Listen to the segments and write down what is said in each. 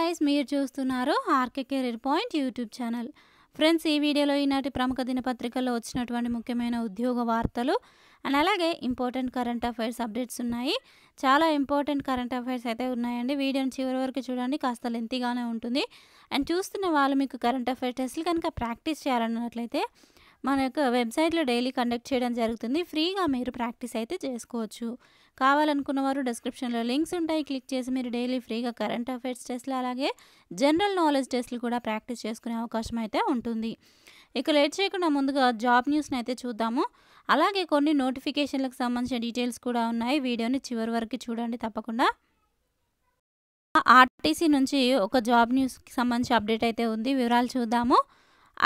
Guys, మీరు చూస్తున్నారు RK career point YouTube channel. Friends, ఈ వీడియోలో ఈనాటి ప్రముఖ దినపత్రికల్లో వచ్చినటువంటి ముఖ్యమైన ఉద్యోగ వార్తలు అండ్ అలాగే ఇంపార్టెంట్ కరెంట్ అఫైర్స్ అప్డేట్స్ ఉన్నాయి. చాలా ఇంపార్టెంట్ కరెంట్ అఫైర్స్ అయితే ఉన్నాయండి. వీడియోని చివరి వరకు చూడండి, కాస్త లెంతీగానే ఉంటుంది. అండ్ చూస్తున్న వాళ్ళు మీకు కరెంట్ అఫైర్ టెస్ట్లు కనుక ప్రాక్టీస్ చేయాలన్నట్లయితే మన యొక్క వెబ్సైట్లో డైలీ కండక్ట్ చేయడం జరుగుతుంది. ఫ్రీగా మీరు ప్రాక్టీస్ అయితే చేసుకోవచ్చు. కావాలనుకున్న వారు డిస్క్రిప్షన్లో లింక్స్ ఉంటాయి, క్లిక్ చేసి మీరు డైలీ ఫ్రీగా కరెంట్ అఫైర్స్ టెస్ట్లు అలాగే జనరల్ నాలెడ్జ్ టెస్ట్లు కూడా ప్రాక్టీస్ చేసుకునే అవకాశం అయితే ఉంటుంది. ఇక లేట్ చేయకుండా ముందుగా జాబ్ న్యూస్ని అయితే చూద్దాము. అలాగే కొన్ని నోటిఫికేషన్లకు సంబంధించిన డీటెయిల్స్ కూడా ఉన్నాయి. వీడియోని చివరి వరకు చూడండి తప్పకుండా. ఆర్టీసీ నుంచి ఒక జాబ్ న్యూస్కి సంబంధించి అప్డేట్ అయితే ఉంది. వివరాలు చూద్దాము.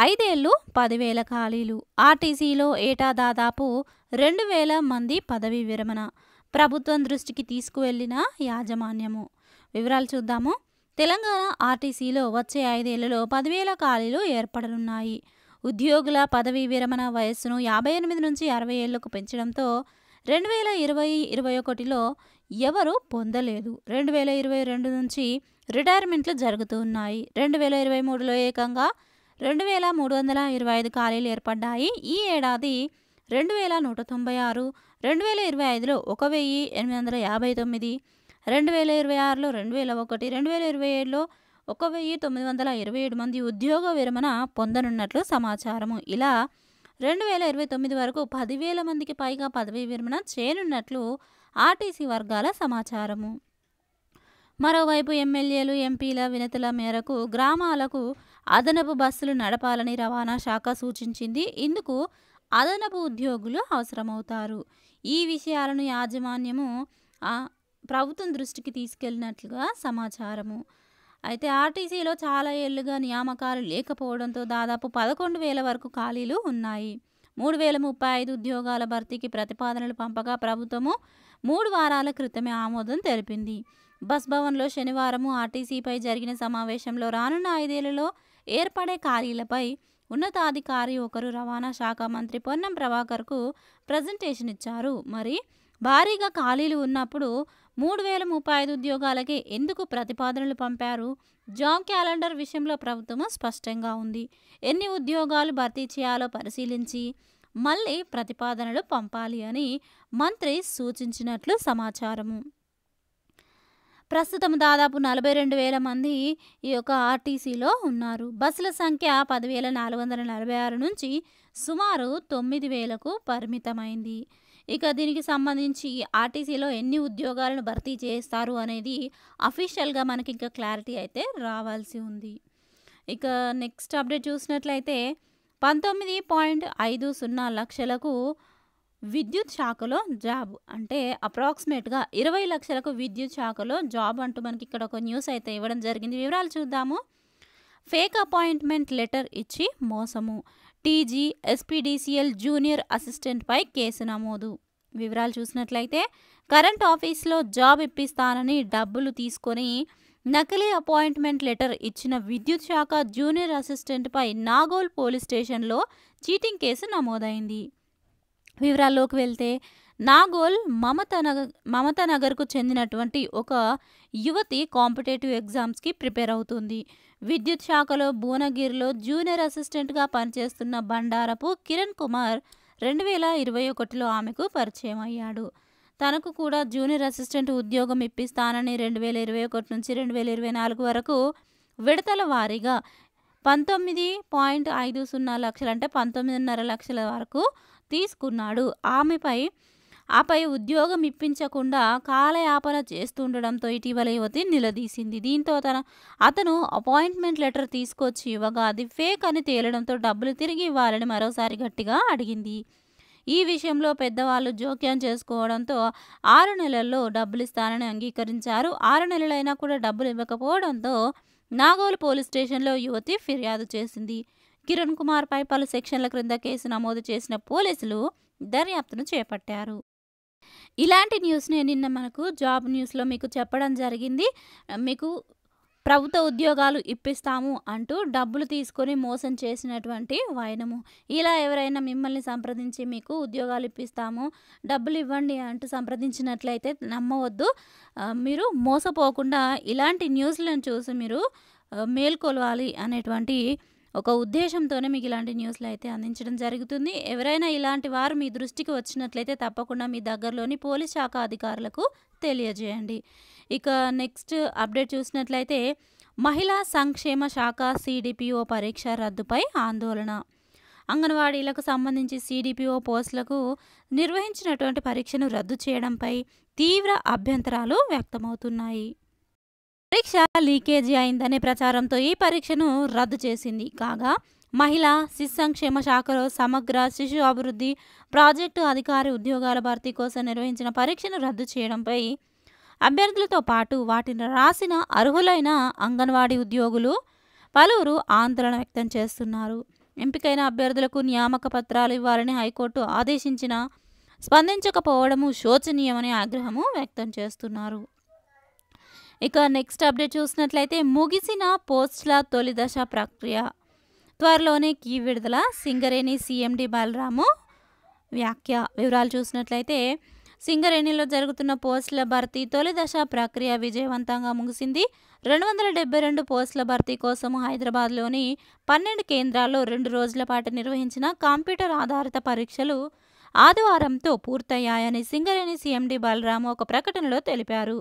5 ఏళ్ళు 10,000 ఖాళీలు. ఆర్టీసీలో ఏటా దాదాపు 2,000 మంది పదవీ విరమణ. ప్రభుత్వం దృష్టికి తీసుకువెళ్లిన యాజమాన్యము. వివరాలు చూద్దాము. తెలంగాణ ఆర్టీసీలో వచ్చే 5 ఏళ్లలో 10,000 ఖాళీలు ఏర్పడనున్నాయి. ఉద్యోగుల పదవీ విరమణ వయస్సును 58 నుంచి 60 ఏళ్లకు పెంచడంతో 2020-21లో ఎవరు పొందలేదు. 2022 నుంచి రిటైర్మెంట్లు జరుగుతూ ఉన్నాయి. 2023లో ఏకంగా 2,325 ఖాళీలు ఏర్పడ్డాయి. ఈ ఏడాది 2,196, 2025లో 1,859, 2026లో 2,001, 2027లో 1,927 మంది ఉద్యోగ విరమణ పొందనున్నట్లు సమాచారము. ఇలా 2029 వరకు 10,000 మందికి పైగా పదవీ విరమణ చేయనున్నట్లు ఆర్టీసీ వర్గాల సమాచారము. మరోవైపు ఎమ్మెల్యేలు, ఎంపీల వినతుల మేరకు గ్రామాలకు అదనపు బస్సులు నడపాలని రవాణా శాఖ సూచించింది. ఇందుకు అదనపు ఉద్యోగులు అవసరమవుతారు. ఈ విషయాలను యాజమాన్యము ప్రభుత్వం దృష్టికి తీసుకెళ్లినట్లుగా సమాచారము. అయితే ఆర్టీసీలో చాలా ఏళ్లుగా నియామకాలు లేకపోవడంతో దాదాపు 11,000 వరకు ఖాళీలు ఉన్నాయి. 3,035 ఉద్యోగాల భర్తీకి ప్రతిపాదనలు పంపగా ప్రభుత్వము 3 వారాల క్రితమే ఆమోదం తెలిపింది. బస్ భవన్లో శనివారం ఆర్టీసీపై జరిగిన సమావేశంలో రానున్న 5 ఏళ్లలో ఏర్పడే ఖాళీలపై ఉన్నతాధికారి ఒకరు రవాణా శాఖ మంత్రి పొన్నం ప్రభాకర్కు ప్రజెంటేషన్ ఇచ్చారు. మరి భారీగా ఖాళీలు ఉన్నప్పుడు 3,035 ఉద్యోగాలకే ఎందుకు ప్రతిపాదనలు పంపారు? జాబ్ క్యాలెండర్ విషయంలో ప్రభుత్వం స్పష్టంగా ఉంది. ఎన్ని ఉద్యోగాలు భర్తీ చేయాలో పరిశీలించి మళ్ళీ ప్రతిపాదనలు పంపాలి అని మంత్రి సూచించినట్లు సమాచారము. ప్రస్తుతం దాదాపు 42,000 మంది ఈ యొక్క ఆర్టీసీలో ఉన్నారు. బస్సుల సంఖ్య 10,446 నుంచి సుమారు 9,000కు పరిమితమైంది. ఇక దీనికి సంబంధించి ఆర్టీసీలో ఎన్ని ఉద్యోగాలను భర్తీ చేస్తారు అనేది అఫీషియల్గా మనకి ఇంకా క్లారిటీ అయితే రావాల్సి ఉంది. ఇక నెక్స్ట్ అప్డేట్ చూసినట్లయితే 19.50 లక్షలకు విద్యుత్ శాఖలో జాబ్, అంటే అప్రాక్సిమేట్గా 20 లక్షలకు విద్యుత్ శాఖలో జాబ్ అంటూ మనకి ఇక్కడ ఒక న్యూస్ అయితే ఇవ్వడం జరిగింది. వివరాలు చూద్దాము. ఫేక్ అపాయింట్మెంట్ లెటర్ ఇచ్చి మోసము. టీజీ ఎస్పీడీసీఎల్ జూనియర్ అసిస్టెంట్పై కేసు నమోదు. వివరాలు చూసినట్లయితే కరెంట్ ఆఫీస్లో జాబ్ ఇప్పిస్తానని డబ్బులు తీసుకొని నకిలీ అపాయింట్మెంట్ లెటర్ ఇచ్చిన విద్యుత్ శాఖ జూనియర్ అసిస్టెంట్పై నాగోల్ పోలీస్ స్టేషన్లో చీటింగ్ కేసు నమోదైంది. వివరాల్లోకి వెళ్తే నాగోల్ మమతానగర్కు చెందినటువంటి ఒక యువతి కాంపిటేటివ్ ఎగ్జామ్స్కి ప్రిపేర్ అవుతుంది. విద్యుత్ శాఖలో భువనగిరిలో జూనియర్ అసిస్టెంట్గా పనిచేస్తున్న బండారపు కిరణ్ కుమార్ 2021లో ఆమెకు పరిచయం అయ్యాడు. తనకు కూడా జూనియర్ అసిస్టెంట్ ఉద్యోగం ఇప్పిస్తానని 2021 నుంచి 2024 వరకు విడతల వారీగా 19.50 లక్షలు, అంటే 19.5 లక్షల వరకు తీసుకున్నాడు. ఆపై ఉద్యోగం ఇప్పించకుండా కాలయాపన చేస్తుండడంతో ఇటీవల యువతి నిలదీసింది. దీంతో అతను అపాయింట్మెంట్ లెటర్ తీసుకొచ్చి ఇవ్వగా అది ఫేక్ అని తేలడంతో డబ్బులు తిరిగి ఇవ్వాలని మరోసారి గట్టిగా అడిగింది. ఈ విషయంలో పెద్దవాళ్ళు జోక్యం చేసుకోవడంతో 6 నెలల్లో డబ్బులు ఇస్తానని అంగీకరించారు. 6 నెలలైనా కూడా డబ్బులు ఇవ్వకపోవడంతో నాగోల్ పోలీస్ స్టేషన్లో యువతి ఫిర్యాదు చేసింది. కిరణ్ కుమార్పై పలు సెక్షన్ల క్రింద కేసు నమోదు చేసిన పోలీసులు దర్యాప్తును చేపట్టారు. ఇలాంటి న్యూస్ని నిన్న మనకు జాబ్ న్యూస్లో మీకు చెప్పడం జరిగింది. మీకు ప్రభుత్వ ఉద్యోగాలు ఇప్పిస్తాము అంటూ డబ్బులు తీసుకొని మోసం చేసినటువంటి వైనము. ఇలా ఎవరైనా మిమ్మల్ని సంప్రదించి మీకు ఉద్యోగాలు ఇప్పిస్తాము, డబ్బులు ఇవ్వండి అంటూ సంప్రదించినట్లయితే నమ్మవద్దు. మీరు మోసపోకుండా ఇలాంటి న్యూస్‌లను చూసి మీరు మేల్కొలవాలి అనేటువంటి ఒక ఉద్దేశంతోనే మీకు ఇలాంటి న్యూస్‌లు అయితే అందించడం జరుగుతుంది. ఎవరైనా ఇలాంటి వారు మీ దృష్టికి వచ్చినట్లయితే తప్పకుండా మీ దగ్గరలోని పోలీస్ శాఖ అధికారులకు తెలియజేయండి. ఇక నెక్స్ట్ అప్డేట్ చూసినట్లయితే మహిళా సంక్షేమ శాఖ సీడీపీఓ పరీక్ష రద్దుపై ఆందోళన. అంగన్వాడీలకు సంబంధించి సీడీపీఓ పోస్టులకు నిర్వహించినటువంటి పరీక్షను రద్దు చేయడంపై తీవ్ర అభ్యంతరాలు వ్యక్తమవుతున్నాయి. పరీక్ష లీకేజీ అయిందనే ప్రచారంతో ఈ పరీక్షను రద్దు చేసింది. కాగా మహిళా శిశు సంక్షేమ శాఖలో సమగ్ర శిశు అభివృద్ధి ప్రాజెక్టు అధికారి ఉద్యోగాల భర్తీ కోసం నిర్వహించిన పరీక్షను రద్దు చేయడంపై అభ్యర్థులతో పాటు వాటిని రాసిన అర్హులైన అంగన్వాడీ ఉద్యోగులు పలువురు ఆందోళన వ్యక్తం చేస్తున్నారు. ఎంపికైన అభ్యర్థులకు నియామక పత్రాలు ఇవ్వాలని హైకోర్టు ఆదేశించినా స్పందించకపోవడము శోచనీయమని ఆగ్రహము వ్యక్తం చేస్తున్నారు. ఇక నెక్స్ట్ అప్డేట్ చూసినట్లయితే ముగిసిన పోస్టుల తొలి దశ ప్రక్రియ త్వరలోనే కీ విడుదల. సింగరేణి సీఎండీ బలరాము వ్యాఖ్య. వివరాలు చూసినట్లయితే సింగరేణిలో జరుగుతున్న పోస్టుల భర్తీ తొలి దశ ప్రక్రియ విజయవంతంగా ముగిసింది. 272 పోస్టుల భర్తీ కోసం హైదరాబాద్లోని 12 కేంద్రాల్లో 2 రోజుల పాటు నిర్వహించిన కంప్యూటర్ ఆధారిత పరీక్షలు ఆదివారంతో పూర్తయ్యాయని సింగరేణి సీఎండీ బలరాము ఒక ప్రకటనలో తెలిపారు.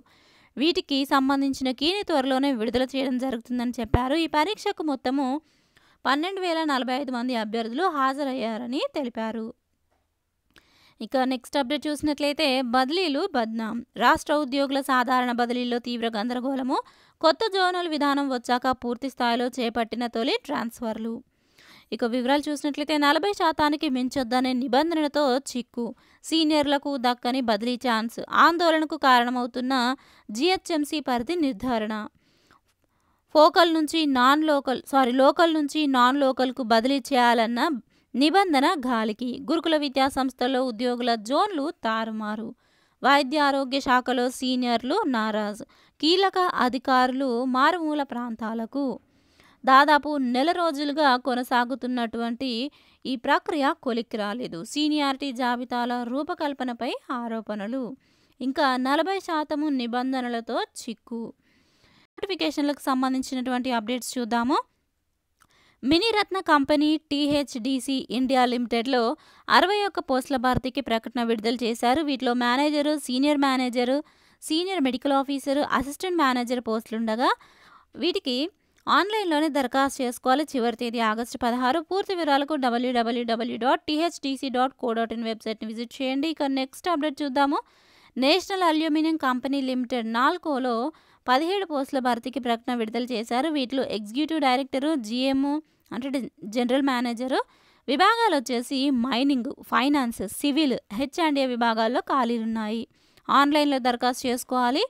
వీటికి సంబంధించిన కీని త్వరలోనే విడుదల చేయడం జరుగుతుందని చెప్పారు. ఈ పరీక్షకు మొత్తము 12,045 మంది అభ్యర్థులు హాజరయ్యారని తెలిపారు. ఇక నెక్స్ట్ అప్డేట్ చూసినట్లయితే బదిలీలు బద్నాం. రాష్ట్ర ఉద్యోగుల సాధారణ బదిలీల్లో తీవ్ర గందరగోళము. కొత్త జోనల్ విధానం వచ్చాక పూర్తి స్థాయిలో చేపట్టిన తొలి ట్రాన్స్ఫర్లు. ఇక వివరాలు చూసినట్లయితే 40% మించొద్దనే నిబంధనలతో చిక్కు. సీనియర్లకు దక్కని బదిలీ ఛాన్స్. ఆందోళనకు కారణమవుతున్న జీహెచ్ఎంసీ పరిధి నిర్ధారణ. లోకల్ నుంచి నాన్ లోకల్కు బదిలీ చేయాలన్న నిబంధన గాలికి. గురుకుల విద్యా సంస్థల్లో ఉద్యోగుల జోన్లు తారుమారు. వైద్య ఆరోగ్య శాఖలో సీనియర్లు నారాజ్. కీలక అధికారులు మారుమూల ప్రాంతాలకు. దాదాపు నెల రోజులుగా కొనసాగుతున్నటువంటి ఈ ప్రక్రియ కొలిక్కి రాలేదు. సీనియారిటీ జాబితాల రూపకల్పనపై ఆరోపణలు. ఇంకా 40% నిబంధనలతో చిక్కు. నోటిఫికేషన్లకు సంబంధించినటువంటి అప్డేట్స్ చూద్దాము. మినీరత్న కంపెనీ టీహెచ్డీసీ ఇండియా లిమిటెడ్లో 61 పోస్టుల భర్తీకి ప్రకటన విడుదల చేశారు. వీటిలో manager, senior manager, senior medical officer, assistant manager పోస్టులుండగా వీటికి ఆన్లైన్లోనే దరఖాస్తు చేసుకోవాలి. చివరి తేదీ ఆగస్టు 16. పూర్తి వివరాలకు www.thdc.co.in వెబ్సైట్ని విజిట్ చేయండి. ఇక నెక్స్ట్ అప్డేట్ చూద్దాము. నేషనల్ అల్యూమినియం కంపెనీ లిమిటెడ్ నాల్కోలో 17 పోస్టుల భర్తీకి ప్రకటన విడుదల చేశారు. వీటిలో ఎగ్జిక్యూటివ్ డైరెక్టరు, జీఎం అంటే జనరల్ మేనేజరు విభాగాలు వచ్చేసి మైనింగ్, ఫైనాన్స్, సివిల్, హెచ్&ఏ విభాగాల్లో ఖాళీలున్నాయి. ఆన్లైన్లో దరఖాస్తు చేసుకోవాలి.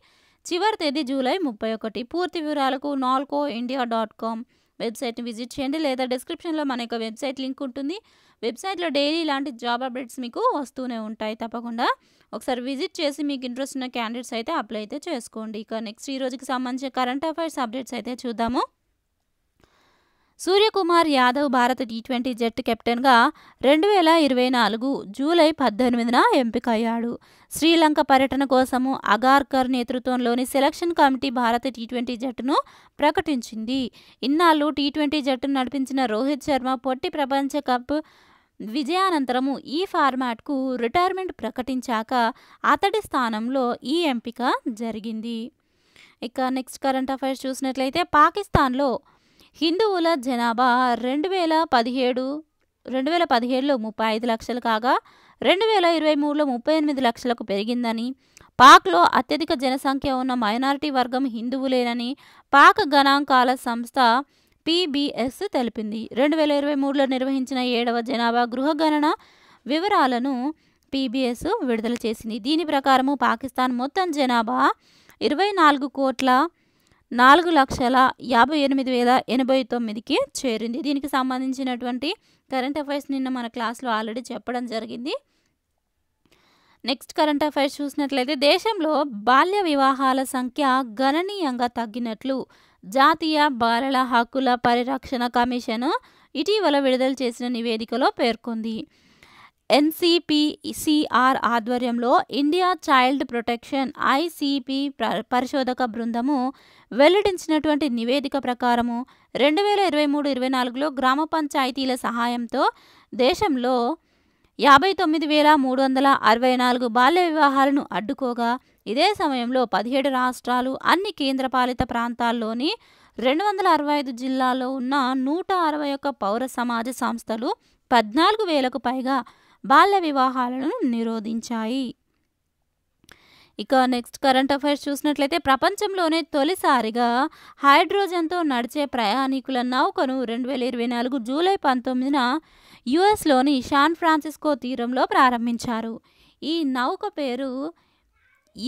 చివరి తేదీ జూలై 31. పూర్తి వివరాలకు nalcoindia.com వెబ్సైట్ని విజిట్ చేయండి లేదా డిస్క్రిప్షన్లో మన యొక్క వెబ్సైట్ లింక్ ఉంటుంది. వెబ్సైట్లో డైలీ ఇలాంటి జాబ్ అప్డేట్స్ మీకు వస్తూనే ఉంటాయి. తప్పకుండా ఒకసారి విజిట్ చేసి మీకు ఇంట్రెస్ట్ ఉన్న క్యాండిడేట్స్ అయితే అప్లై అయితే చేసుకోండి. ఇక నెక్స్ట్ ఈ రోజుకి సంబంధించిన కరెంట్ అఫైర్స్ అప్డేట్స్ అయితే చూద్దాము. సూర్యకుమార్ యాదవ్ భారత టీ20 జట్టు కెప్టెన్గా 2024 జూలై 18న ఎంపికయ్యాడు. శ్రీలంక పర్యటన కోసము అగార్కర్ నేతృత్వంలోని సెలక్షన్ కమిటీ భారత టీ20 జట్టును ప్రకటించింది. ఇన్నాళ్ళు టీ20 జట్టును నడిపించిన రోహిత్ శర్మ పొట్టి ప్రపంచ కప్ విజయానంతరము ఈ ఫార్మాట్కు రిటైర్మెంట్ ప్రకటించాక అతడి స్థానంలో ఈ ఎంపిక జరిగింది. ఇక నెక్స్ట్ కరెంట్ అఫైర్స్ చూసినట్లయితే పాకిస్తాన్లో హిందువుల జనాభా 2017లో 35 లక్షలు కాగా 2023లో 38 లక్షలకు పెరిగిందని, పాక్లో అత్యధిక జనసంఖ్య ఉన్న మైనారిటీ వర్గం హిందువులేనని పాక్ గణాంకాల సంస్థ పీబీఎస్ తెలిపింది. 2023లో నిర్వహించిన 7వ జనాభా గృహగణన వివరాలను పీబీఎస్ విడుదల చేసింది. దీని ప్రకారము పాకిస్తాన్ మొత్తం జనాభా 24,4,58,089కి చేరింది. దీనికి సంబంధించినటువంటి కరెంట్ అఫైర్స్ నిన్న మన క్లాస్లో ఆల్రెడీ చెప్పడం జరిగింది. నెక్స్ట్ కరెంట్ అఫైర్స్ చూసినట్లయితే దేశంలో బాల్య వివాహాల సంఖ్య గణనీయంగా తగ్గినట్లు జాతీయ బాలల హక్కుల పరిరక్షణ కమిషన్ ఇటీవల విడుదల చేసిన నివేదికలో పేర్కొంది. ఎన్సిపిసిఆర్ ఆధ్వర్యంలో ఇండియా చైల్డ్ ప్రొటెక్షన్ ఐసిపి పరిశోధక బృందము వెల్లడించినటువంటి నివేదిక ప్రకారము 2023-24లో గ్రామ పంచాయతీల సహాయంతో దేశంలో 59,364 బాల్య వివాహాలను అడ్డుకోగా, ఇదే సమయంలో 17 రాష్ట్రాలు, అన్ని కేంద్రపాలిత ప్రాంతాల్లోని 265 జిల్లాల్లో ఉన్న 161 పౌర సమాజ సంస్థలు 14,000కు పైగా బాల్య వివాహాలను నిరోధించాయి. ఇక నెక్స్ట్ కరెంట్ అఫైర్స్ చూసినట్లయితే ప్రపంచంలోనే తొలిసారిగా హైడ్రోజన్తో నడిచే ప్రయాణికుల నౌకను 2024 జూలై 19న యుఎస్లోని శాన్ ఫ్రాన్సిస్కో తీరంలో ప్రారంభించారు. ఈ నౌక పేరు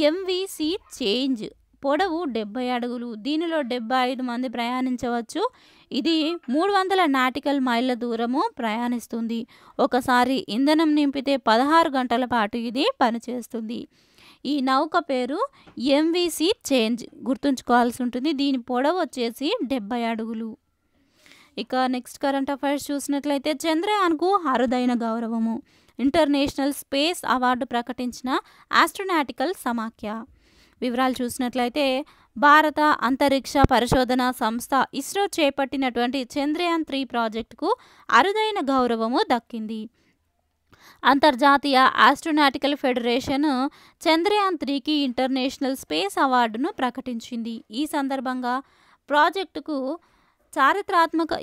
ఎంవిసి చేంజ్. పొడవు 70 అడుగులు. దీనిలో 75 మంది ప్రయాణించవచ్చు. ఇది 300 నాటికల్ మైళ్ళ దూరము ప్రయాణిస్తుంది. ఒకసారి ఇంధనం నింపితే 16 గంటల పాటు ఇది పనిచేస్తుంది. ఈ నౌక పేరు ఎంవిసి చేంజ్, గుర్తుంచుకోవాల్సి ఉంటుంది. దీని పొడవు వచ్చేసి 70 అడుగులు. ఇక నెక్స్ట్ కరెంట్ అఫైర్స్ చూసినట్లయితే చంద్రయాన్కు అరుదైన గౌరవము. ఇంటర్నేషనల్ స్పేస్ అవార్డు ప్రకటించిన ఆస్ట్రోనాటికల్ సమాఖ్య. వివరాలు చూసినట్లయితే భారత అంతరిక్ష పరిశోధన సంస్థ ఇస్రో చేపట్టినటువంటి చంద్రయాన్ 3 ప్రాజెక్టుకు అరుదైన గౌరవము దక్కింది. అంతర్జాతీయ ఆస్ట్రోనాటికల్ ఫెడరేషన్ చంద్రయాన్ 3కి ఇంటర్నేషనల్ స్పేస్ అవార్డును ప్రకటించింది. ఈ సందర్భంగా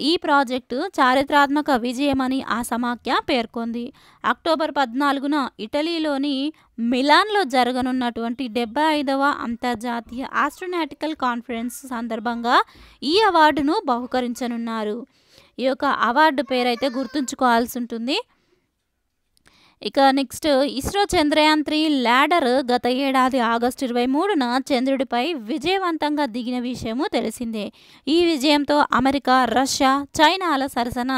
ఈ ప్రాజెక్టు చారిత్రాత్మక విజయమని ఆ సమాఖ్య పేర్కొంది. అక్టోబర్ 14న ఇటలీలోని మిలాన్లో జరగనున్నటువంటి 75వ అంతర్జాతీయ ఆస్ట్రోనాటికల్ కాన్ఫరెన్స్ సందర్భంగా ఈ అవార్డును బహుకరించనున్నారు. ఈ యొక్క అవార్డు పేరైతే గుర్తుంచుకోవాల్సి ఉంటుంది. ఇక నెక్స్ట్ ఇస్రో చంద్రయాన్ 3 ల్యాండర్ గత ఏడాది ఆగస్టు 23న చంద్రుడిపై విజయవంతంగా దిగిన విషయము తెలిసిందే. ఈ విజయంతో అమెరికా, రష్యా, చైనాల సరసన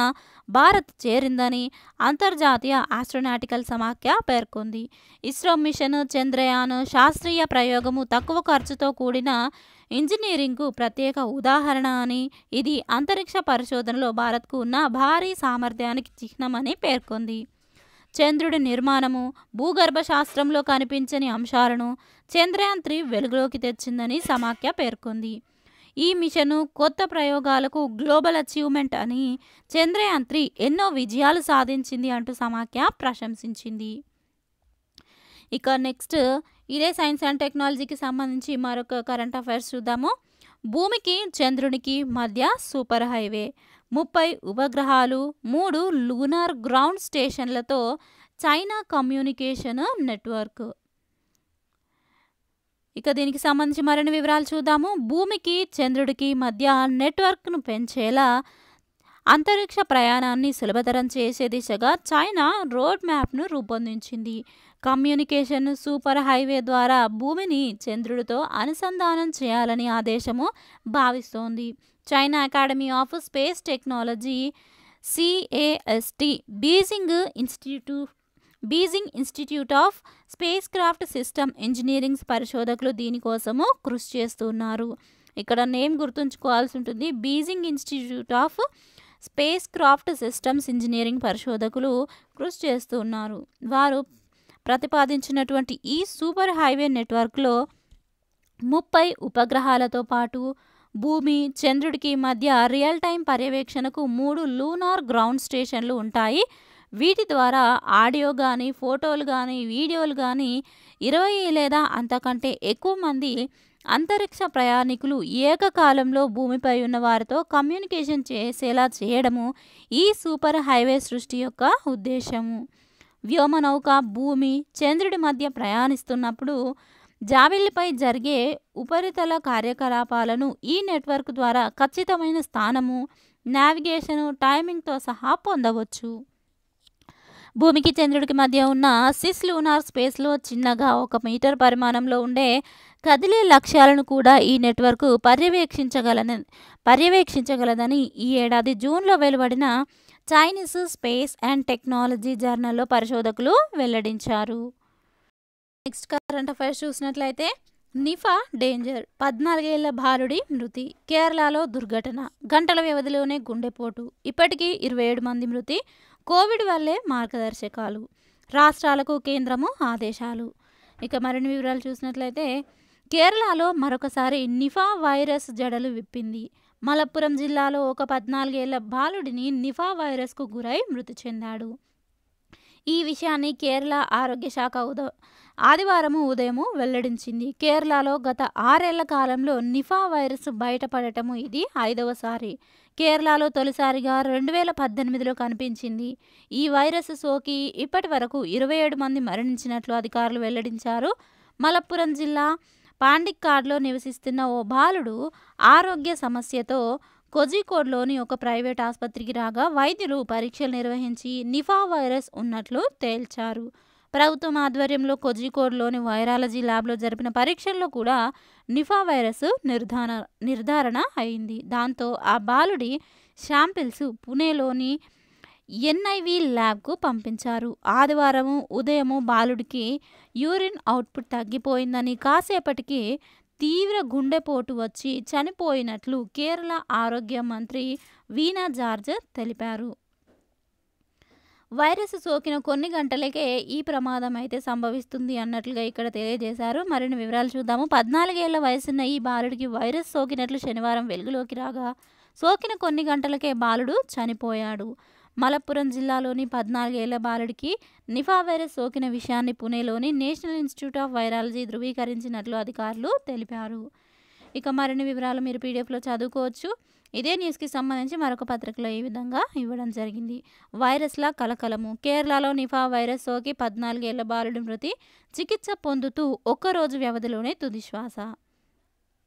భారత్ చేరిందని అంతర్జాతీయ ఆస్ట్రోనాటికల్ సమాఖ్య పేర్కొంది. ఇస్రో మిషన్ చంద్రయాన్ శాస్త్రీయ ప్రయోగము తక్కువ ఖర్చుతో కూడిన ఇంజనీరింగ్కు ప్రత్యేక ఉదాహరణ అని, ఇది అంతరిక్ష పరిశోధనలో భారత్కు ఉన్న భారీ సామర్థ్యానికి చిహ్నమని పేర్కొంది. చంద్రుడి నిర్మాణము, భూగర్భ శాస్త్రంలో కనిపించని అంశాలను చంద్రయాన్ 3 వెలుగులోకి తెచ్చిందని సమాఖ్య పేర్కొంది. ఈ మిషను కొత్త ప్రయోగాలకు గ్లోబల్ అచీవ్మెంట్ అని, చంద్రయాన్ 3 ఎన్నో విజయాలు సాధించింది అంటూ సమాఖ్య ప్రశంసించింది. ఇక నెక్స్ట్ ఇదే సైన్స్ అండ్ టెక్నాలజీకి సంబంధించి మరొక కరెంట్ అఫైర్స్ చూద్దాము. భూమికి చంద్రునికి మధ్య సూపర్ హైవే, 30 ఉపగ్రహాలు, 3 లూనార్ గ్రౌండ్ స్టేషన్లతో చైనా కమ్యూనికేషన్ నెట్వర్క్. ఇక దీనికి సంబంధించి మరిన్ని వివరాలు చూద్దాము. భూమికి చంద్రుడికి మధ్య నెట్వర్క్ను పెంచేలా అంతరిక్ష ప్రయాణాన్ని సులభతరం చేసే దిశగా చైనా రోడ్ మ్యాప్ను రూపొందించింది. కమ్యూనికేషన్ సూపర్ హైవే ద్వారా భూమిని చంద్రుడితో అనుసంధానం చేయాలని ఆ దేశము భావిస్తోంది. China academy of space technology CAST Beijing institute of space craft system engineering పరిశోధకులు దీనికోసము కృషి చేస్తున్నారు. ఇక్కడ నేమ్ గుర్తుంచుకోవాల్సి ఉంటుంది. Beijing institute of space craft systems engineering పరిశోధకులు కృషి చేస్తున్నారు. వారు ప్రతిపాదించినటువంటి ఈ సూపర్ హైవే నెట్వర్క్లో 30 ఉపగ్రహాలతో పాటు భూమి, చంద్రుడికి మధ్య రియల్ టైం పర్యవేక్షణకు 3 లూనార్ గ్రౌండ్ స్టేషన్లు ఉంటాయి. వీటి ద్వారా ఆడియో కానీ, ఫోటోలు కానీ, వీడియోలు కానీ 20 లేదా అంతకంటే ఎక్కువ మంది అంతరిక్ష ప్రయాణికులు ఏకకాలంలో భూమిపై ఉన్న వారితో కమ్యూనికేషన్ చేసేలా చేయడము ఈ సూపర్ హైవే సృష్టి యొక్క ఉద్దేశము. వ్యోమనౌక భూమి, చంద్రుడి మధ్య ప్రయాణిస్తున్నప్పుడు జాబిల్లిపై జరిగే ఉపరితల కార్యకలాపాలను ఈ నెట్వర్క్ ద్వారా ఖచ్చితమైన స్థానము, నావిగేషను, టైమింగ్తో సహా పొందవచ్చు. భూమికి చంద్రుడికి మధ్య ఉన్న సిస్ లూనార్ స్పేస్లో చిన్నగా 1 మీటర్ పరిమాణంలో ఉండే కదిలే లక్ష్యాలను కూడా ఈ నెట్వర్క్ పర్యవేక్షించగలదని ఈ ఏడాది జూన్లో వెలువడిన చైనీస్ స్పేస్ అండ్ టెక్నాలజీ జర్నల్లో పరిశోధకులు వెల్లడించారు. నెక్స్ట్ కరెంట్ అఫైర్స్ చూసినట్లయితే నిఫా డేంజర్ 14 ఏళ్ల బాలుడి మృతి. కేరళలో దుర్ఘటన, గంటల వ్యవధిలోనే గుండెపోటు, ఇప్పటికీ 27 మంది మృతి. కోవిడ్ వల్లే మార్గదర్శకాలు, రాష్ట్రాలకు కేంద్రము ఆదేశాలు. ఇక మరిన్ని వివరాలు చూసినట్లయితే కేరళలో మరొకసారి నిఫా వైరస్ జడలు విప్పింది. మలప్పురం జిల్లాలో ఒక 14 ఏళ్ల బాలుడిని నిఫా వైరస్కు గురై మృతి చెందాడు. ఈ విషయాన్ని కేరళ ఆరోగ్య శాఖ ఆదివారం ఉదయం వెల్లడించింది. కేరళలో గత 6 ఏళ్ల కాలంలో నిఫా వైరస్ బయటపడటము ఇది 5వసారి. కేరళలో తొలిసారిగా 2018లో కనిపించింది. ఈ వైరస్ సోకి ఇప్పటి వరకు 27 మంది మరణించినట్లు అధికారులు వెల్లడించారు. మలప్పురం జిల్లా పాండిక్కాడ్లో నివసిస్తున్న ఓ బాలుడు ఆరోగ్య సమస్యతో కోజికోడ్లోని ఒక ప్రైవేట్ ఆసుపత్రికి రాగా వైద్యులు పరీక్షలు నిర్వహించి నిఫా వైరస్ ఉన్నట్లు తేల్చారు. ప్రభుత్వం ఆధ్వర్యంలో కోజికోడ్లోని వైరాలజీ ల్యాబ్లో జరిపిన పరీక్షల్లో కూడా నిఫా వైరస్ నిర్ధారణ అయింది. దాంతో ఆ బాలుడి శాంపిల్స్ పుణేలోని ఎన్ఐవి ల్యాబ్కు పంపించారు. ఆదివారం ఉదయం బాలుడికి యూరిన్ అవుట్పుట్ తగ్గిపోయిందని, కాసేపటికి తీవ్ర గుండెపోటు వచ్చి చనిపోయినట్లు కేరళ ఆరోగ్య మంత్రి వీణా జార్జ్ తెలిపారు. వైరస్ సోకిన కొన్ని గంటలకే ఈ ప్రమాదం అయితే సంభవిస్తుంది అన్నట్లుగా ఇక్కడ తెలియజేశారు. మరిన్ని వివరాలు చూద్దాము. 14 ఏళ్ల వయసున్న ఈ బాలుడికి వైరస్ సోకినట్లు శనివారం వెలుగులోకి రాగా సోకిన కొన్ని గంటలకే బాలుడు చనిపోయాడు. మలప్పురం జిల్లాలోని 14 ఏళ్ల బాలుడికి నిఫా వైరస్ సోకిన విషయాన్ని పుణేలోని నేషనల్ ఇన్స్టిట్యూట్ ఆఫ్ వైరాలజీ ధృవీకరించినట్లు అధికారులు తెలిపారు. ఇక మరిన్ని వివరాలు మీరు పీడిఎఫ్లో చదువుకోవచ్చు. ఇదే న్యూస్కి సంబంధించి మరొక పత్రికలో ఈ విధంగా ఇవ్వడం జరిగింది. వైరస్ల కలకలము, కేరళలో నిఫా వైరస్ సోకి 14 ఏళ్ల బాలుడి మృతి, చికిత్స పొందుతూ ఒక్కరోజు వ్యవధిలోనే తుదిశ్వాస.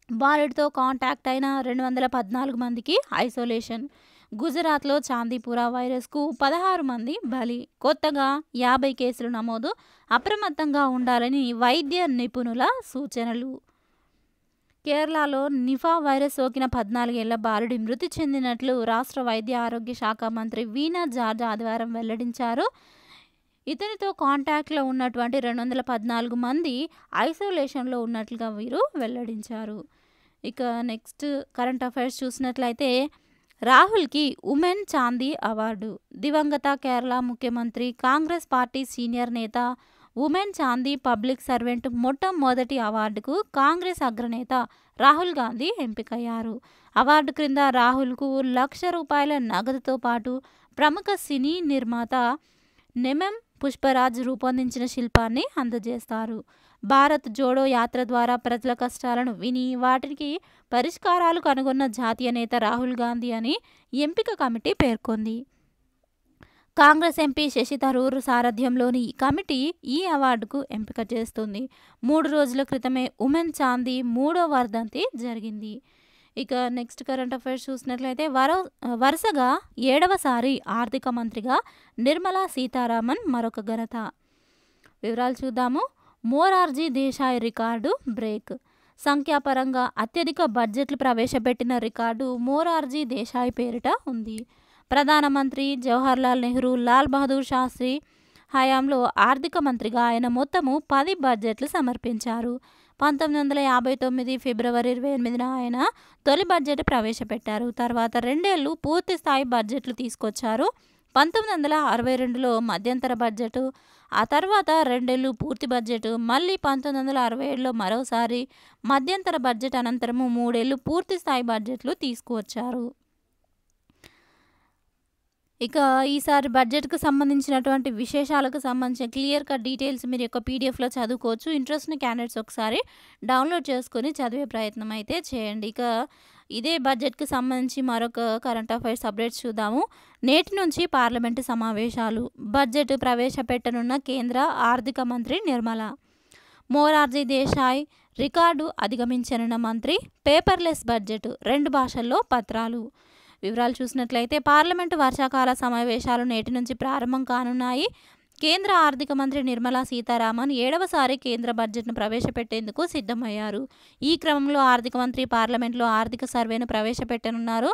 బాలుడితో కాంటాక్ట్ అయిన 214 మందికి ఐసోలేషన్. గుజరాత్లో చాందీపురా వైరస్కు 16 మంది బలి, కొత్తగా 50 కేసులు నమోదు. అప్రమత్తంగా ఉండాలని వైద్య నిపుణుల సూచనలు. కేరళలో నిఫా వైరస్ సోకిన 14 ఏళ్ల బాలుడి మృతి చెందినట్లు రాష్ట్ర వైద్య ఆరోగ్య శాఖ మంత్రి వీణా జార్జ్ ఆదివారం వెల్లడించారు. ఇతనితో కాంటాక్ట్లో ఉన్నటువంటి 214 మంది ఐసోలేషన్లో ఉన్నట్లుగా వీరు వెల్లడించారు. ఇక నెక్స్ట్ కరెంట్ అఫైర్స్ చూసినట్లయితే రాహుల్కి ఉమెన్ చాందీ అవార్డు. దివంగత కేరళ ముఖ్యమంత్రి, కాంగ్రెస్ పార్టీ సీనియర్ నేత ఉమెన్ చాందీ పబ్లిక్ సర్వెంట్ మొట్టమొదటి అవార్డుకు కాంగ్రెస్ అగ్రనేత రాహుల్ గాంధీ ఎంపికయ్యారు. అవార్డు క్రింద రాహుల్కు ₹1,00,000 నగదుతో పాటు ప్రముఖ సినీ నిర్మాత నెమెం పుష్పరాజ్ రూపొందించిన శిల్పాన్ని అందజేస్తారు. భారత్ జోడో యాత్ర ద్వారా ప్రజల కష్టాలను విని వాటికి పరిష్కారాలు కనుగొన్న జాతీయ నేత రాహుల్ గాంధీ అని ఎంపిక కమిటీ పేర్కొంది. కాంగ్రెస్ ఎంపీ శశి థరూర్ సారథ్యంలోని ఈ కమిటీ ఈ అవార్డుకు ఎంపిక చేస్తుంది. 3 రోజుల క్రితమే ఉమెన్ చాందీ 3వ వర్ధంతి జరిగింది. ఇక నెక్స్ట్ కరెంట్ అఫైర్స్ చూసినట్లయితే వరుసగా 7వసారి ఆర్థిక మంత్రిగా నిర్మలా సీతారామన్ మరొక ఘనత. వివరాలు చూద్దాము. Morarji Desai record break. సంఖ్యాపరంగా అత్యధిక బడ్జెట్లు ప్రవేశపెట్టిన రికార్డు మొరార్జీ దేశాయ్ పేరిట ఉంది. ప్రధానమంత్రి జవహర్లాల్ నెహ్రూ, లాల్ బహదూర్ శాస్త్రి హయాంలో ఆర్థిక మంత్రిగా ఆయన మొత్తము 10 బడ్జెట్లు సమర్పించారు. 1959 ఫిబ్రవరి 28న ఆయన తొలి బడ్జెట్ ప్రవేశపెట్టారు. తర్వాత 2 ఏళ్లు పూర్తి స్థాయి బడ్జెట్లు తీసుకొచ్చారు. 1962లో మధ్యంతర బడ్జెట్, ఆ తర్వాత 2 ఏళ్లు పూర్తి బడ్జెట్, మళ్ళీ 1967లో మరోసారి మధ్యంతర బడ్జెట్, అనంతరము 3 ఏళ్లు పూర్తి స్థాయి బడ్జెట్లు తీసుకువచ్చారు. ఇక ఈసారి బడ్జెట్కు సంబంధించినటువంటి విశేషాలకు సంబంధించిన క్లియర్ కట్ డీటెయిల్స్ మీరు యొక్క పీడిఎఫ్లో చదువుకోవచ్చు. ఇంట్రెస్ట్ ఉన్న క్యాండిడేట్స్ ఒకసారి డౌన్లోడ్ చేసుకొని చదివే ప్రయత్నం అయితే చేయండి. ఇక ఇదే బడ్జెట్కి సంబంధించి మరొక కరెంట్ అఫైర్స్ అప్డేట్స్ చూద్దాము. నేటి నుంచి పార్లమెంటు సమావేశాలు. బడ్జెట్ ప్రవేశపెట్టనున్న కేంద్ర ఆర్థిక మంత్రి నిర్మల. మొరార్జీ దేశాయ్ రికార్డు అధిగమించనున్న మంత్రి. పేపర్లెస్ బడ్జెట్, 2 భాషల్లో పత్రాలు. వివరాలు చూసినట్లయితే పార్లమెంటు వర్షాకాల సమావేశాలు నేటి నుంచి ప్రారంభం కానున్నాయి. కేంద్ర ఆర్థిక మంత్రి నిర్మలా సీతారామన్ 7వసారి కేంద్ర బడ్జెట్ను ప్రవేశపెట్టేందుకు సిద్ధమయ్యారు. ఈ క్రమంలో ఆర్థిక మంత్రి పార్లమెంట్లో ఆర్థిక సర్వేను ప్రవేశపెట్టనున్నారు.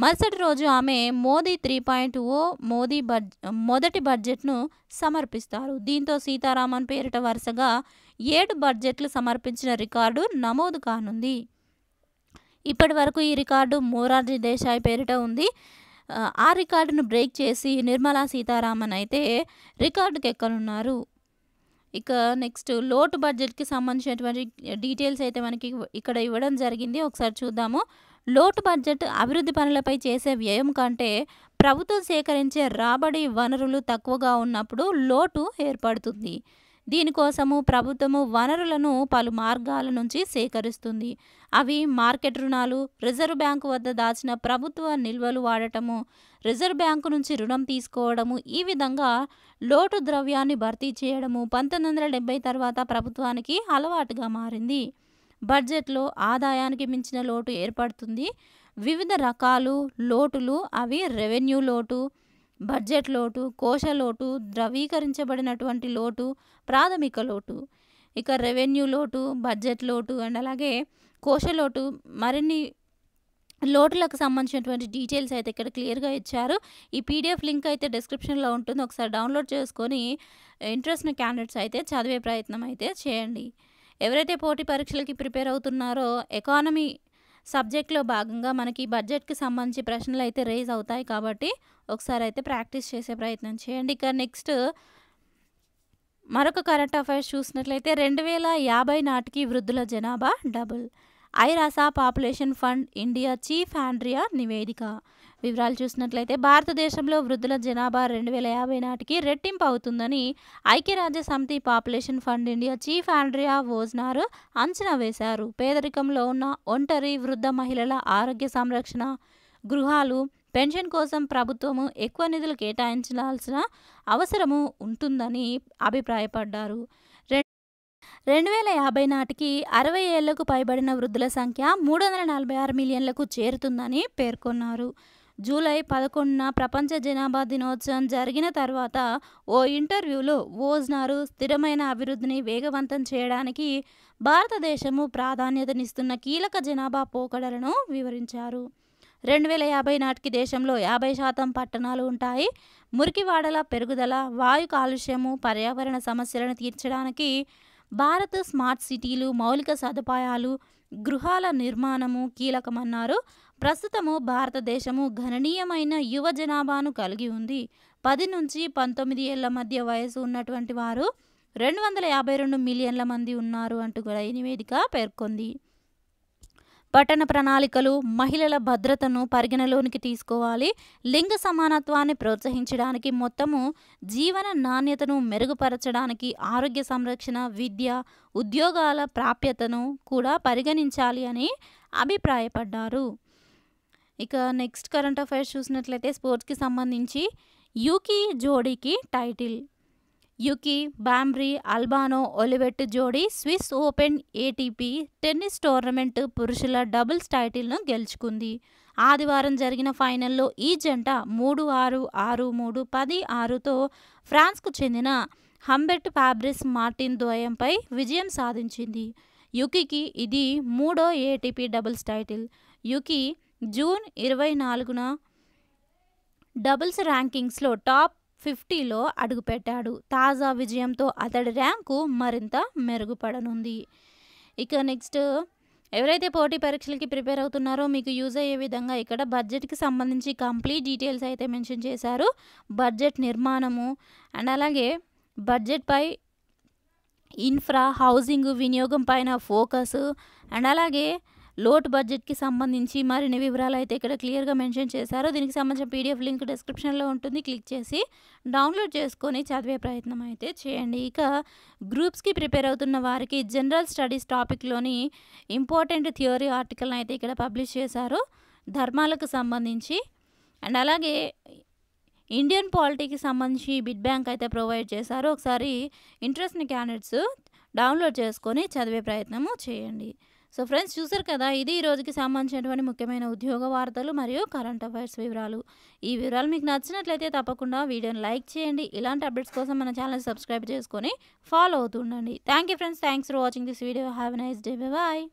మరుసటి రోజు ఆమె మోదీ 3.0 మొదటి బడ్జెట్ను సమర్పిస్తారు. దీంతో సీతారామన్ పేరిట వరుసగా 7 బడ్జెట్లు సమర్పించిన రికార్డు నమోదు కానుంది. ఇప్పటి వరకు ఈ రికార్డు మొరార్జీ దేశాయ్ పేరిట ఉంది. ఆ రికార్డును బ్రేక్ చేసి నిర్మలా సీతారామన్ అయితే రికార్డుకి ఎక్కనున్నారు. ఇక నెక్స్ట్ లోటు బడ్జెట్కి సంబంధించినటువంటి డీటెయిల్స్ అయితే మనకి ఇక్కడ ఇవ్వడం జరిగింది. ఒకసారి చూద్దాము. లోటు బడ్జెట్ అభివృద్ధి పనులపై చేసే వ్యయం కంటే ప్రభుత్వం సేకరించే రాబడి వనరులు తక్కువగా ఉన్నప్పుడు లోటు ఏర్పడుతుంది. దీనికోసము ప్రభుత్వము వనరులను పలు మార్గాల నుంచి సేకరిస్తుంది. అవి మార్కెట్ రుణాలు, రిజర్వ్ బ్యాంకు వద్ద దాచిన ప్రభుత్వ నిల్వలు వాడటము, రిజర్వ్ బ్యాంకు నుంచి రుణం తీసుకోవడము, ఈ విధంగా లోటు ద్రవ్యాన్ని భర్తీ చేయడము 1970 తర్వాత ప్రభుత్వానికి అలవాటుగా మారింది. బడ్జెట్లో ఆదాయానికి మించిన లోటు ఏర్పడుతుంది. వివిధ రకాలు లోటులు అవి రెవెన్యూ లోటు, బడ్జెట్ లోటు, కోశ లోటు, ద్రవీకరించబడినటువంటి లోటు, ప్రాథమిక లోటు. ఇక రెవెన్యూ లోటు, బడ్జెట్ లోటు అండ్ అలాగే కోశ లోటు, మరిన్ని లోటులకు సంబంధించినటువంటి డీటెయిల్స్ అయితే ఇక్కడ క్లియర్గా ఇచ్చారు. ఈ పీడిఎఫ్ లింక్ అయితే డిస్క్రిప్షన్లో ఉంటుంది. ఒకసారి డౌన్లోడ్ చేసుకొని ఇంట్రెస్ట్ ఉన్న క్యాండిడేట్స్ అయితే చదివే ప్రయత్నం అయితే చేయండి. ఎవరైతే పోటీ పరీక్షలకి ప్రిపేర్ అవుతున్నారో ఎకానమీ సబ్జెక్ట్లో భాగంగా మనకి బడ్జెట్కి సంబంధించి ప్రశ్నలు అయితే రేజ్ అవుతాయి కాబట్టి ఒకసారి అయితే ప్రాక్టీస్ చేసే ప్రయత్నం చేయండి. ఇక నెక్స్ట్ మరొక కరెంట్ అఫైర్స్ చూసినట్లయితే 2050 నాటికి వృద్ధుల జనాభా డబుల్. ఐరాస population fund India chief Andrea నివేదిక. వివరాలు చూసినట్లయితే భారతదేశంలో వృద్ధుల జనాభా 2050 నాటికి రెట్టింపు అవుతుందని ఐక్యరాజ్య సమితి population fund India chief Andrea Wojnar అంచనా వేశారు. పేదరికంలో ఉన్న ఒంటరి వృద్ధ మహిళల ఆరోగ్య సంరక్షణ, గృహాలు, పెన్షన్ కోసం ప్రభుత్వము ఎక్కువ నిధులు కేటాయించాల్సిన అవసరము ఉంటుందని అభిప్రాయపడ్డారు. 2050 నాటికి 60 ఏళ్లకు పైబడిన వృద్ధుల సంఖ్య 346 మిలియన్లకు చేరుతుందని పేర్కొన్నారు. జూలై 11న ప్రపంచ జనాభా దినోత్సవం జరిగిన తర్వాత ఓ ఇంటర్వ్యూలో వోజ్నార్ స్థిరమైన అభివృద్ధిని వేగవంతం చేయడానికి భారతదేశము ప్రాధాన్యతనిస్తున్న కీలక జనాభా పోకడలను వివరించారు. 2050 నాటికి దేశంలో 50% పట్టణాలు ఉంటాయి. మురికివాడల పెరుగుదల, వాయు కాలుష్యము, పర్యావరణ సమస్యలను తీర్చడానికి భారత్ స్మార్ట్ సిటీలు, మౌలిక సదుపాయాలు, గృహాల నిర్మాణము కీలకమన్నారు. ప్రస్తుతము భారతదేశము గణనీయమైన యువ జనాభాను కలిగి ఉంది. 10 నుంచి 19 ఏళ్ల మధ్య వయసు ఉన్నటువంటి వారు 252 మిలియన్ల మంది ఉన్నారు అంటూ కూడా ఈ నివేదిక పేర్కొంది. పట్టణ ప్రణాళికలు మహిళల భద్రతను పరిగణలోనికి తీసుకోవాలి. లింగ సమానత్వాన్ని ప్రోత్సహించడానికి, మొత్తము జీవన నాణ్యతను మెరుగుపరచడానికి, ఆరోగ్య సంరక్షణ, విద్య, ఉద్యోగాల ప్రాప్యతను కూడా పరిగణించాలి అని అభిప్రాయపడ్డారు. ఇక నెక్స్ట్ కరెంట్ అఫైర్స్ చూసినట్లయితే స్పోర్ట్స్కి సంబంధించి యూకీ జోడీకి టైటిల్. యూకీ బాంబ్రీ అల్బానో ఒలివెట్ జోడీ Swiss open ATP tennis tournament పురుషుల డబుల్స్ టైటిల్ను గెలుచుకుంది. ఆదివారం జరిగిన ఫైనల్లో ఈ జంట 3-6, 6-3, 10-6తో ఫ్రాన్స్కు చెందిన హంబెర్ట్ ఫాబ్రిస్ మార్టిన్ ద్వయంపై విజయం సాధించింది. యూకీకి ఇది 3వ ATP doubles title. Yuki June 24న డబుల్స్ ర్యాంకింగ్స్లో టాప్ 50లో అడుగుపెట్టాడు. తాజా విజయంతో అతడి ర్యాంకు మరింత మెరుగుపడనుంది. ఇక నెక్స్ట్ ఎవరైతే పోటీ పరీక్షలకి ప్రిపేర్ అవుతున్నారో మీకు యూజ్ అయ్యే విధంగా ఇక్కడ బడ్జెట్కి సంబంధించి కంప్లీట్ డీటెయిల్స్ అయితే మెన్షన్ చేశారు. బడ్జెట్ నిర్మాణము అండ్ అలాగే బడ్జెట్పై ఇన్ఫ్రా, హౌసింగ్ వినియోగం పైన ఫోకస్ అండ్ అలాగే లోటు బడ్జెట్కి సంబంధించి మరిన్ని వివరాలు అయితే ఇక్కడ క్లియర్గా మెన్షన్ చేశారు. దీనికి సంబంధించిన పీడిఎఫ్ లింక్ డిస్క్రిప్షన్లో ఉంటుంది. క్లిక్ చేసి డౌన్లోడ్ చేసుకొని చదివే ప్రయత్నం అయితే చేయండి. ఇక గ్రూప్స్కి ప్రిపేర్ అవుతున్న వారికి జనరల్ స్టడీస్ టాపిక్లోని ఇంపార్టెంట్ థియరీ ఆర్టికల్ని అయితే ఇక్కడ పబ్లిష్ చేశారు ధర్మాలకు సంబంధించి. అండ్ అలాగే ఇండియన్ పాలిటీకి సంబంధించి బిడ్ బ్యాంక్ అయితే ప్రొవైడ్ చేశారు. ఒకసారి ఇంట్రెస్ట్ని క్యాండిడేట్స్ డౌన్లోడ్ చేసుకొని చదివే ప్రయత్నము చేయండి. సో ఫ్రెండ్స్ చూసారు కదా, ఇది ఈ రోజుకి సంబంధించినటువంటి ముఖ్యమైన ఉద్యోగ వార్తలు మరియు కరెంట్ అఫైర్స్ వివరాలు. ఈ వివరాలు మీకు నచ్చినట్లయితే తప్పకుండా వీడియోని లైక్ చేయండి. ఇలాంటి అప్డేట్స్ కోసం మన ఛానల్ సబ్స్క్రైబ్ చేసుకొని ఫాలో అవుతుండండి. Thank you friends, thanks for watching this video. Have a nice day. Bye.